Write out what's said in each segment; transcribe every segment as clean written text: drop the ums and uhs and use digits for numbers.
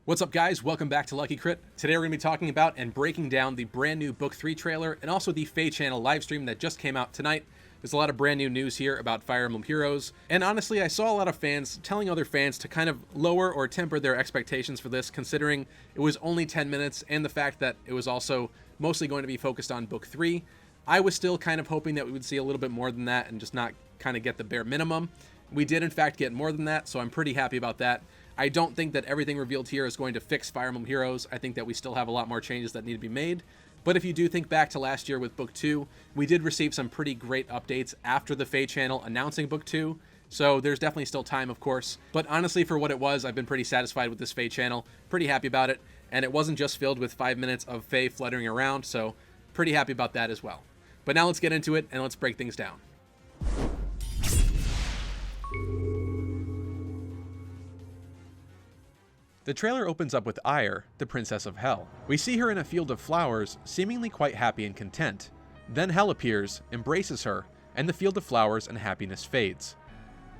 What's up, guys? Welcome back to Lucky Crit. Today we're going to be talking about and breaking down the brand new Book 3 trailer and also the FEH channel livestream that just came out tonight. There's a lot of brand new news here about Fire Emblem Heroes, and honestly I saw a lot of fans telling other fans to kind of lower or temper their expectations for this, considering it was only 10 minutes and the fact that it was also mostly going to be focused on Book 3. I was still kind of hoping that we would see a little bit more than that and just not kind of get the bare minimum. We did in fact get more than that, so I'm pretty happy about that. I don't think that everything revealed here is going to fix Fire Emblem Heroes. I think that we still have a lot more changes that need to be made. But if you do think back to last year with Book 2, we did receive some pretty great updates after the FEH channel announcing Book 2. So there's definitely still time, of course. But honestly, for what it was, I've been pretty satisfied with this FEH channel. Pretty happy about it. And it wasn't just filled with 5 minutes of Faye fluttering around, so pretty happy about that as well. But now let's get into it and let's break things down. The trailer opens up with Ire, the Princess of Hell. We see her in a field of flowers, seemingly quite happy and content. Then Hell appears, embraces her, and the field of flowers and happiness fades.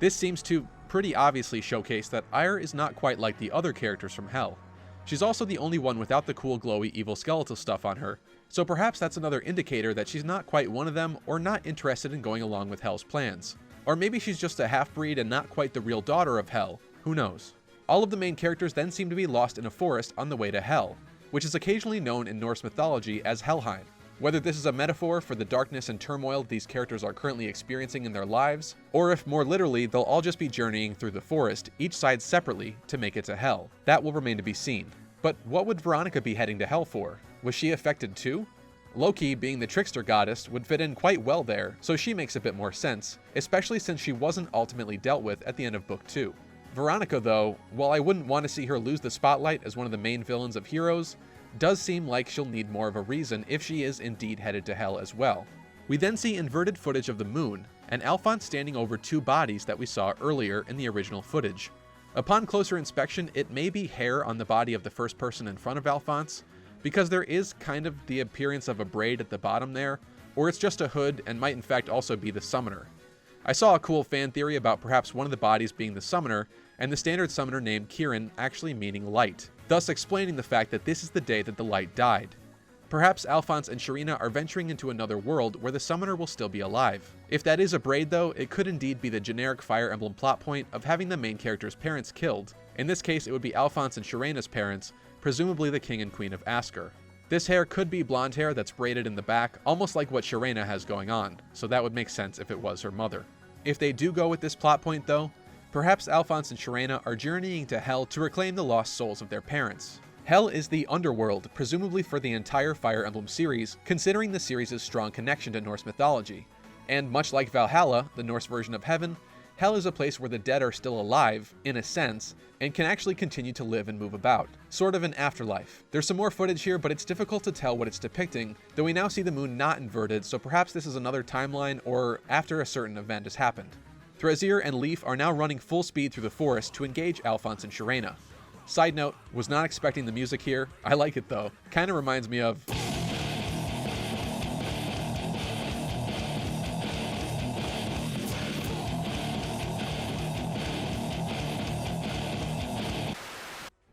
This seems to pretty obviously showcase that Ire is not quite like the other characters from Hell. She's also the only one without the cool glowy evil skeletal stuff on her, so perhaps that's another indicator that she's not quite one of them or not interested in going along with Hell's plans. Or maybe she's just a half-breed and not quite the real daughter of Hell, who knows. All of the main characters then seem to be lost in a forest on the way to Hell, which is occasionally known in Norse mythology as Helheim. Whether this is a metaphor for the darkness and turmoil these characters are currently experiencing in their lives, or if more literally they'll all just be journeying through the forest, each side separately, to make it to Hell, that will remain to be seen. But what would Veronica be heading to Hell for? Was she affected too? Loki, being the trickster goddess, would fit in quite well there, so she makes a bit more sense, especially since she wasn't ultimately dealt with at the end of Book 2. Veronica, though, while I wouldn't want to see her lose the spotlight as one of the main villains of Heroes, does seem like she'll need more of a reason if she is indeed headed to Hell as well. We then see inverted footage of the moon, and Alphonse standing over two bodies that we saw earlier in the original footage. Upon closer inspection, it may be hair on the body of the first person in front of Alphonse, because there is kind of the appearance of a braid at the bottom there, or it's just a hood and might in fact also be the summoner. I saw a cool fan theory about perhaps one of the bodies being the summoner, and the standard summoner named Kirin actually meaning light, thus explaining the fact that this is the day that the light died. Perhaps Alphonse and Sharina are venturing into another world where the summoner will still be alive. If that is a braid though, it could indeed be the generic Fire Emblem plot point of having the main character's parents killed. In this case, it would be Alphonse and Sharina's parents, presumably the king and queen of Asker. This hair could be blonde hair that's braided in the back, almost like what Sharina has going on, so that would make sense if it was her mother. If they do go with this plot point though, perhaps Alphonse and Sharina are journeying to Hell to reclaim the lost souls of their parents. Hell is the underworld, presumably for the entire Fire Emblem series, considering the series' strong connection to Norse mythology. And much like Valhalla, the Norse version of heaven, Hell is a place where the dead are still alive, in a sense, and can actually continue to live and move about. Sort of an afterlife. There's some more footage here, but it's difficult to tell what it's depicting, though we now see the moon not inverted, so perhaps this is another timeline or after a certain event has happened. Thrasir and Leaf are now running full speed through the forest to engage Alphonse and Sharina. Side note, was not expecting the music here. I like it though. Kinda reminds me of...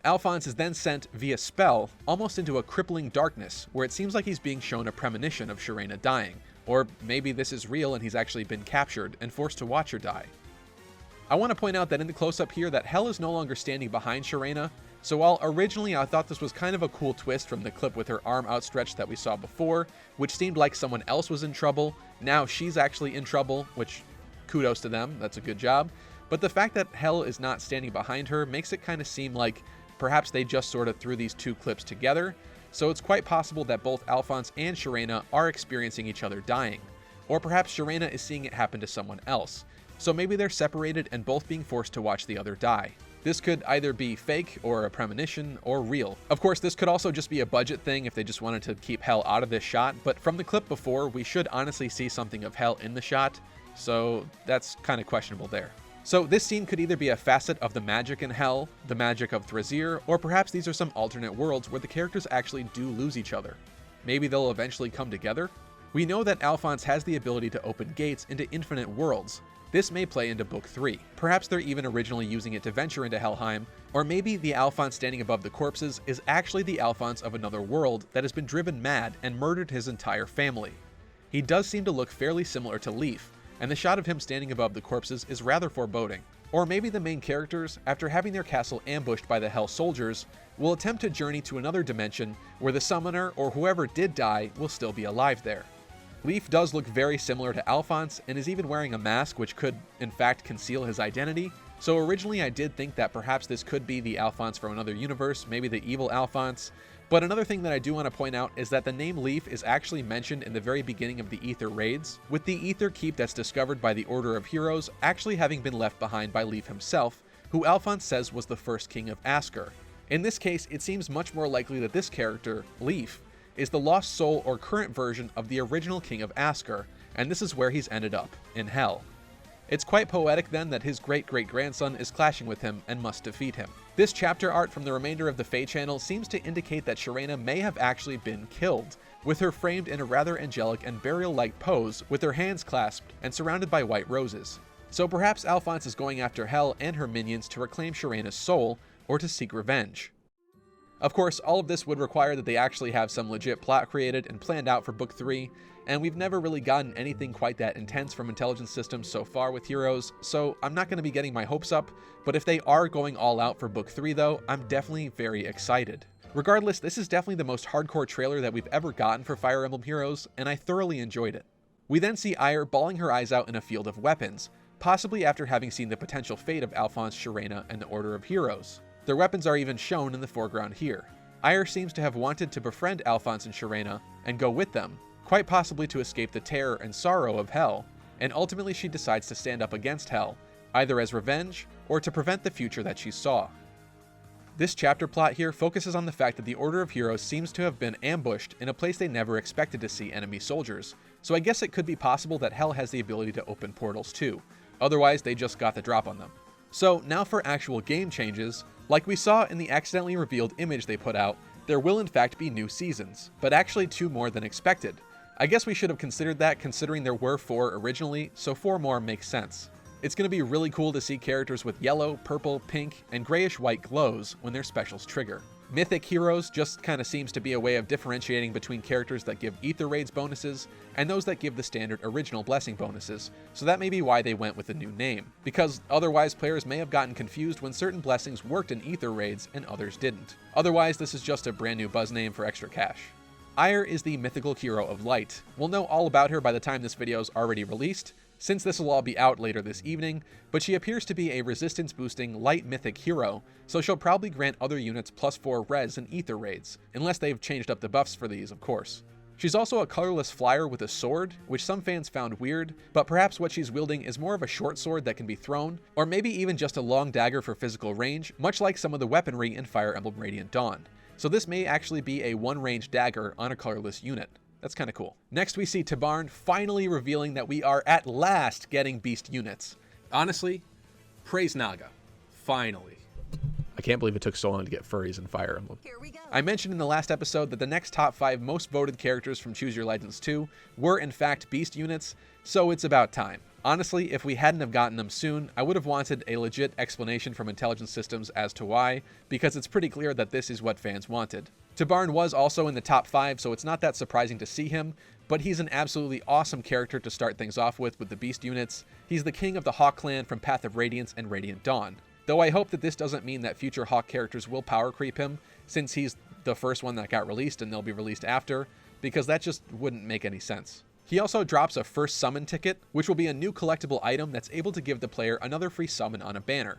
Alphonse is then sent via spell almost into a crippling darkness where it seems like he's being shown a premonition of Sharina dying, or maybe this is real and he's actually been captured and forced to watch her die. I want to point out that in the close-up here that Hell is no longer standing behind Sharina, so while originally I thought this was kind of a cool twist from the clip with her arm outstretched that we saw before, which seemed like someone else was in trouble, now she's actually in trouble, which kudos to them, that's a good job. But the fact that Hell is not standing behind her makes it kind of seem like perhaps they just sort of threw these two clips together, so it's quite possible that both Alphonse and Sharina are experiencing each other dying. Or perhaps Sharina is seeing it happen to someone else, so maybe they're separated and both being forced to watch the other die. This could either be fake or a premonition or real. Of course, this could also just be a budget thing if they just wanted to keep Hell out of this shot, but from the clip before, we should honestly see something of Hell in the shot, so that's kind of questionable there. So this scene could either be a facet of the magic in Hell, the magic of Thrasir, or perhaps these are some alternate worlds where the characters actually do lose each other. Maybe they'll eventually come together? We know that Alphonse has the ability to open gates into infinite worlds. This may play into Book 3. Perhaps they're even originally using it to venture into Helheim, Or maybe the Alphonse standing above the corpses is actually the Alphonse of another world that has been driven mad and murdered his entire family. He does seem to look fairly similar to Leaf, and the shot of him standing above the corpses is rather foreboding. Or maybe the main characters, after having their castle ambushed by the Hell soldiers, will attempt to journey to another dimension where the summoner or whoever did die will still be alive there. Leaf does look very similar to Alphonse and is even wearing a mask which could in fact conceal his identity, so originally I did think that perhaps this could be the Alphonse from another universe, maybe the evil Alphonse. But another thing that I do want to point out is that the name Leaf is actually mentioned in the very beginning of the Ether raids, with the Ether Keep that's discovered by the Order of Heroes actually having been left behind by Leaf himself, who Alphonse says was the first king of Askr. In this case, it seems much more likely that this character, Leaf, is the lost soul or current version of the original king of Askr, and this is where he's ended up, in Hell. It's quite poetic then that his great-great-grandson is clashing with him and must defeat him. This chapter art from the remainder of the FEH channel seems to indicate that Shirena may have actually been killed, with her framed in a rather angelic and burial-like pose with her hands clasped and surrounded by white roses. So perhaps Alphonse is going after Hell and her minions to reclaim Shirena's soul, or to seek revenge. Of course, all of this would require that they actually have some legit plot created and planned out for Book 3, and we've never really gotten anything quite that intense from Intelligence Systems so far with Heroes, so I'm not going to be getting my hopes up, but if they are going all out for Book 3 though, I'm definitely very excited. Regardless, this is definitely the most hardcore trailer that we've ever gotten for Fire Emblem Heroes, and I thoroughly enjoyed it. We then see Aiur bawling her eyes out in a field of weapons, possibly after having seen the potential fate of Alphonse, Shirena, and the Order of Heroes. Their weapons are even shown in the foreground here. Aiur seems to have wanted to befriend Alphonse and Shirena and go with them, quite possibly to escape the terror and sorrow of Hell, and ultimately she decides to stand up against Hell, either as revenge or to prevent the future that she saw. This chapter plot here focuses on the fact that the Order of Heroes seems to have been ambushed in a place they never expected to see enemy soldiers, so I guess it could be possible that Hell has the ability to open portals too, otherwise they just got the drop on them. So now for actual game changes. Like we saw in the accidentally revealed image they put out, there will in fact be new seasons, but actually 2 more than expected. I guess we should have considered that considering there were 4 originally, so 4 more makes sense. It's going to be really cool to see characters with yellow, purple, pink, and grayish-white glows when their specials trigger. Mythic Heroes just kind of seems to be a way of differentiating between characters that give Ether Raids bonuses and those that give the standard original blessing bonuses, so that may be why they went with a new name, because otherwise players may have gotten confused when certain blessings worked in Ether Raids and others didn't. Otherwise, this is just a brand new buzz name for extra cash. Aiur is the mythical hero of light. We'll know all about her by the time this video is already released, since this will all be out later this evening, but she appears to be a resistance boosting light mythic hero, so she'll probably grant other units +4 res in Ether Raids, unless they've changed up the buffs for these, of course. She's also a colorless flyer with a sword, which some fans found weird, but perhaps what she's wielding is more of a short sword that can be thrown, or maybe even just a long dagger for physical range, much like some of the weaponry in Fire Emblem Radiant Dawn. So this may actually be a one-range dagger on a colorless unit. That's kind of cool. Next we see Tabarn finally revealing that we are at last getting beast units. Honestly, praise Naga. Finally. I can't believe it took so long to get furries in Fire Emblem. Here we go. I mentioned in the last episode that the next top 5 most voted characters from Choose Your Legends 2 were in fact beast units, so it's about time. Honestly, if we hadn't have gotten them soon, I would have wanted a legit explanation from Intelligence Systems as to why, because it's pretty clear that this is what fans wanted. Tabarn was also in the top 5, so it's not that surprising to see him, but he's an absolutely awesome character to start things off with the beast units. He's the king of the Hawk clan from Path of Radiance and Radiant Dawn. Though I hope that this doesn't mean that future Hawk characters will power creep him, since he's the first one that got released and they'll be released after, because that just wouldn't make any sense. He also drops a first summon ticket, which will be a new collectible item that's able to give the player another free summon on a banner.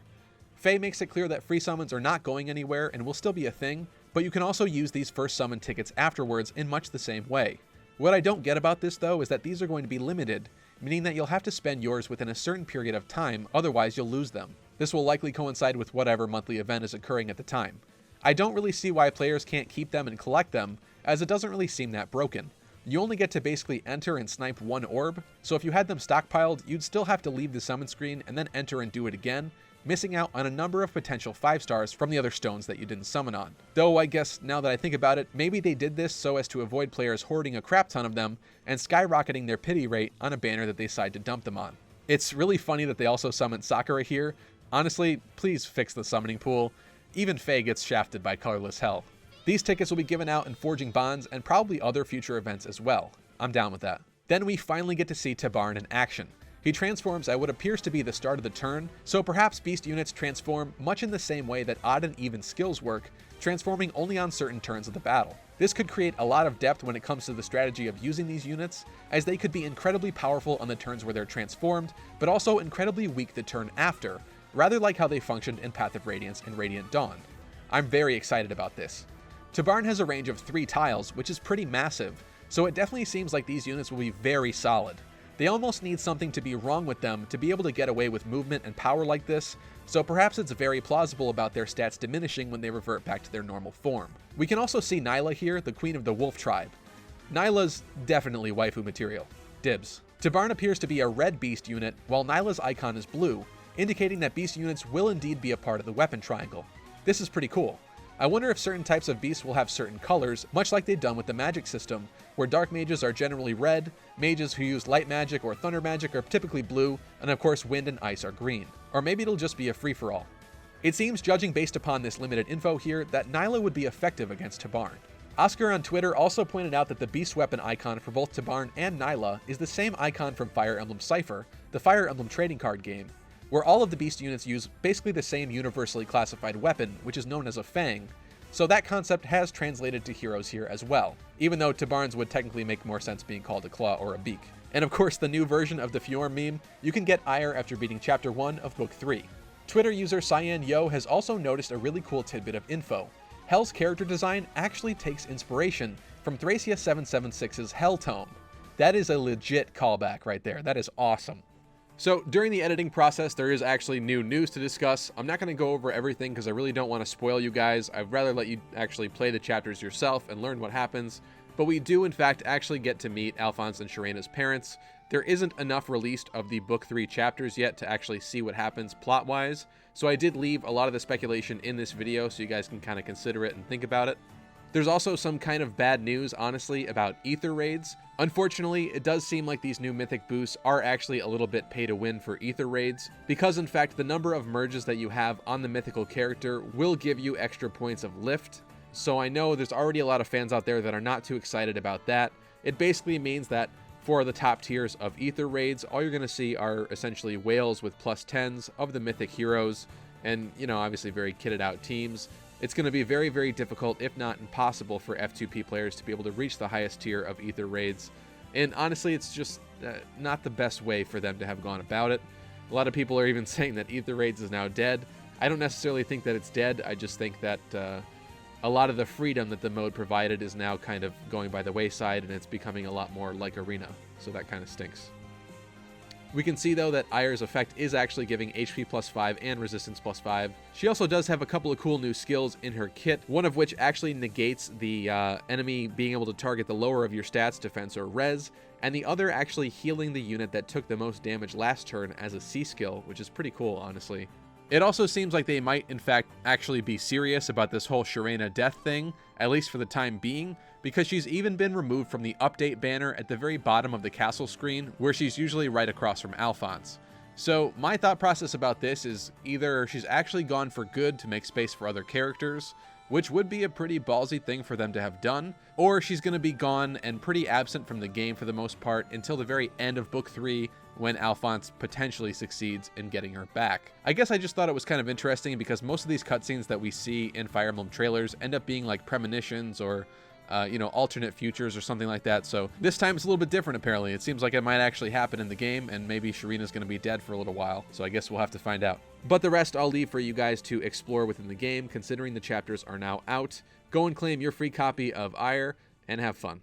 Faye makes it clear that free summons are not going anywhere and will still be a thing, but you can also use these first summon tickets afterwards in much the same way. What I don't get about this though is that these are going to be limited, meaning that you'll have to spend yours within a certain period of time, otherwise you'll lose them. This will likely coincide with whatever monthly event is occurring at the time. I don't really see why players can't keep them and collect them, as it doesn't really seem that broken. You only get to basically enter and snipe one orb, so if you had them stockpiled, you'd still have to leave the summon screen and then enter and do it again, missing out on a number of potential 5 stars from the other stones that you didn't summon on. Though I guess now that I think about it, maybe they did this so as to avoid players hoarding a crap ton of them and skyrocketing their pity rate on a banner that they decide to dump them on. It's really funny that they also summoned Sakura here. Honestly, please fix the summoning pool. Even Faye gets shafted by colorless hell. These tickets will be given out in Forging Bonds and probably other future events as well. I'm down with that. Then we finally get to see Tabarn in action. He transforms at what appears to be the start of the turn, so perhaps beast units transform much in the same way that odd and even skills work, transforming only on certain turns of the battle. This could create a lot of depth when it comes to the strategy of using these units, as they could be incredibly powerful on the turns where they're transformed, but also incredibly weak the turn after, rather like how they functioned in Path of Radiance and Radiant Dawn. I'm very excited about this. Tabarn has a range of 3 tiles, which is pretty massive, so it definitely seems like these units will be very solid. They almost need something to be wrong with them to be able to get away with movement and power like this, so perhaps it's very plausible about their stats diminishing when they revert back to their normal form. We can also see Nyla here, the queen of the wolf tribe. Nyla's definitely waifu material. Dibs. Tabarn appears to be a red beast unit, while Nyla's icon is blue, indicating that beast units will indeed be a part of the weapon triangle. This is pretty cool. I wonder if certain types of beasts will have certain colors, much like they've done with the magic system, where dark mages are generally red, mages who use light magic or thunder magic are typically blue, and of course wind and ice are green. Or maybe it'll just be a free-for-all. It seems, judging based upon this limited info here, that Nyla would be effective against Tabarn. Oscar on Twitter also pointed out that the beast weapon icon for both Tabarn and Nyla is the same icon from Fire Emblem Cypher, the Fire Emblem trading card game, where all of the beast units use basically the same universally classified weapon, which is known as a fang, so that concept has translated to heroes here as well, even though Tabarn's would technically make more sense being called a claw or a beak. And of course, the new version of the Fjorm meme, you can get ire after beating Chapter 1 of Book 3. Twitter user CyanYoh has also noticed a really cool tidbit of info. Hell's character design actually takes inspiration from Thracia 776's Hell Tome. That is a legit callback right there. That is awesome. So during the editing process, there is actually new news to discuss. I'm not going to go over everything because I really don't want to spoil you guys. I'd rather let you actually play the chapters yourself and learn what happens. But we do in fact actually get to meet Alphonse and Sharena's parents. There isn't enough released of the book 3 chapters yet to actually see what happens plot-wise. So I did leave a lot of the speculation in this video so you guys can kind of consider it and think about it. There's also some kind of bad news, honestly, about Ether raids. Unfortunately, it does seem like these new mythic boosts are actually a little bit pay to win for Ether raids, because in fact the number of merges that you have on the mythical character will give you extra points of lift. So I know there's already a lot of fans out there that are not too excited about that. It basically means that for the top tiers of Ether raids, all you're going to see are essentially whales with +10s of the mythic heroes, and, you know, obviously very kitted out teams. It's going to be very, very difficult, if not impossible, for F2P players to be able to reach the highest tier of Ether raids. And honestly, it's just not the best way for them to have gone about it. A lot of people are even saying that Ether raids is now dead. I don't necessarily think that it's dead. I just think that a lot of the freedom that the mode provided is now kind of going by the wayside, and it's becoming a lot more like Arena. So that kind of stinks. We can see, though, that Ire's effect is actually giving HP +5 and resistance +5. She also does have a couple of cool new skills in her kit, one of which actually negates the enemy being able to target the lower of your stats, defense, or res, and the other actually healing the unit that took the most damage last turn as a C skill, which is pretty cool, honestly. It also seems like they might, in fact, actually be serious about this whole Sharena death thing, at least for the time being, because she's even been removed from the update banner at the very bottom of the castle screen, where she's usually right across from Alphonse. So my thought process about this is either she's actually gone for good to make space for other characters, which would be a pretty ballsy thing for them to have done, or she's going to be gone and pretty absent from the game for the most part until the very end of Book 3, when Alphonse potentially succeeds in getting her back. I guess I just thought it was kind of interesting because most of these cutscenes that we see in Fire Emblem trailers end up being like premonitions or alternate futures or something like that. So this time it's a little bit different, apparently. It seems like it might actually happen in the game, and maybe Sharena's going to be dead for a little while. So I guess we'll have to find out. But the rest I'll leave for you guys to explore within the game, considering the chapters are now out. Go and claim your free copy of Ire, and have fun.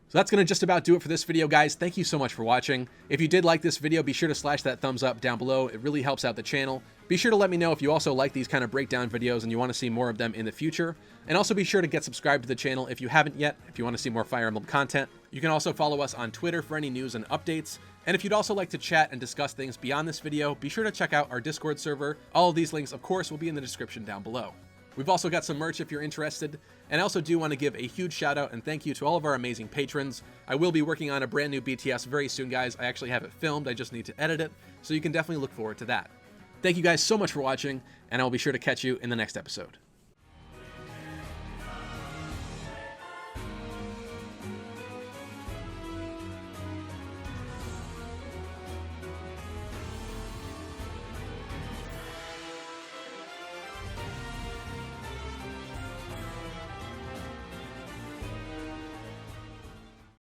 So that's going to just about do it for this video, guys. Thank you so much for watching. If you did like this video, be sure to slash that thumbs up down below. It really helps out the channel. Be sure to let me know if you also like these kind of breakdown videos and you want to see more of them in the future. And also be sure to get subscribed to the channel if you haven't yet, if you want to see more Fire Emblem content. You can also follow us on Twitter for any news and updates. And if you'd also like to chat and discuss things beyond this video, be sure to check out our Discord server. All of these links, of course, will be in the description down below. We've also got some merch if you're interested, and I also do want to give a huge shout out and thank you to all of our amazing patrons. I will be working on a brand new BTS very soon, guys. I actually have it filmed, I just need to edit it, so you can definitely look forward to that. Thank you guys so much for watching, and I will be sure to catch you in the next episode.